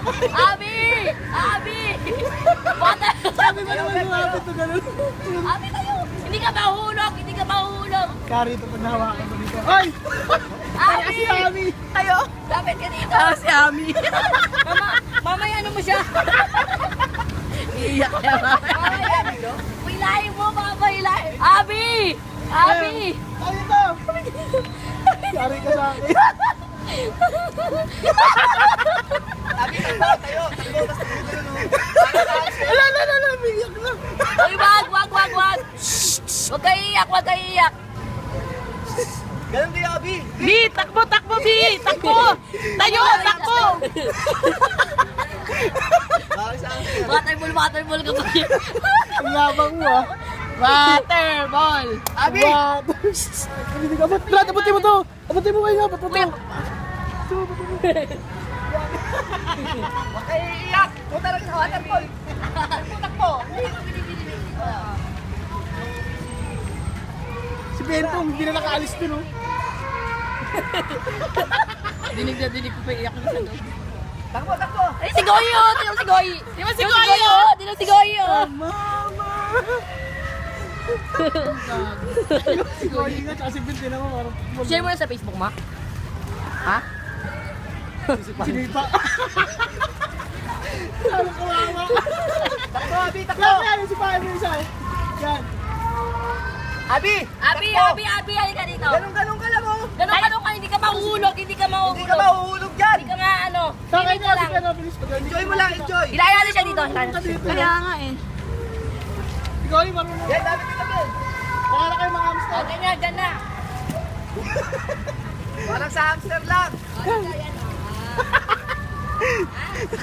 Abi! Abi! Bata! Sabi mo naman lumapit to ganun. Abi tayo! Hindi ka mahulog! Hindi ka mahulog! Kari ito pag nahawakan ko dito. Ay! Abi! Si Ami! Tayo! Lapit ka dito! Si Ami. Mamaya ano mo siya? Iiyak niya ba? Mamaya! Hilahin mo, Papa! Hilahin! Abi! Abi! Ay, ito! Kari ka sa akin. Ala, biyak na. Uy, wag! Huwag ka iiyak! Huwag ka iiyak! Ganun kayo, Abi. Bi, takbo, takbo, Bi! Takbo! Tayo, takbo! Waterball ka ba? Ang labang mo, ah. Waterball! Abi! Hindi ka, Brad, abutin mo to! Abutin mo kayo, abutin mo to! Huwag ka iiyak! Punta lang sa waterball! Takbo! Si Bentong, hindi na nakaalis dun, oh. Dinig na dinig ko pa iiyak na sa loob. Takbo! Ay, si Goy yun! Tinong si Goy! Di ba si Goyo? Tinong si Goy yun! Mama! Si Goyi nga, tsaka si Bentong naman, parang... Share mo na sa Facebook mo? Ha? Sinipa. Ano kawawa? Takbo, Abi! Yan, si Paano yung isa, oh. Yan. Abi, halika dito. Ganun ka lang, oh. Ganun ka, hindi ka mahulog, hindi ka mahulog dyan. Hindi ka nga, ano. Sa akin Hindi ka nga, si lang. Paano, bilis pa. Enjoy mo lang, enjoy. Hilahin natin siya dito. Kaya nga eh. Si Goyi, marunong. Yan, dami kita Ben. Baka na kayo mga hamster. Okay na, dyan na. Parang sa hamster lang.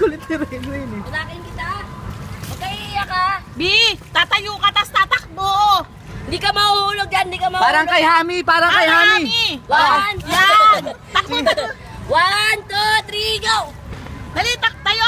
Kulit ni Rain eh. Unakin kita. Huwag ka iiyak, ha. Bi, tatayo ka, tas tatakbo! Hindi ka mahulog dyan, hindi ka mahulog. Parang kay Hami, parang kay Hami. One, Yan! Takbo, takbo! 1, 2, 3, go! Dali, tayo!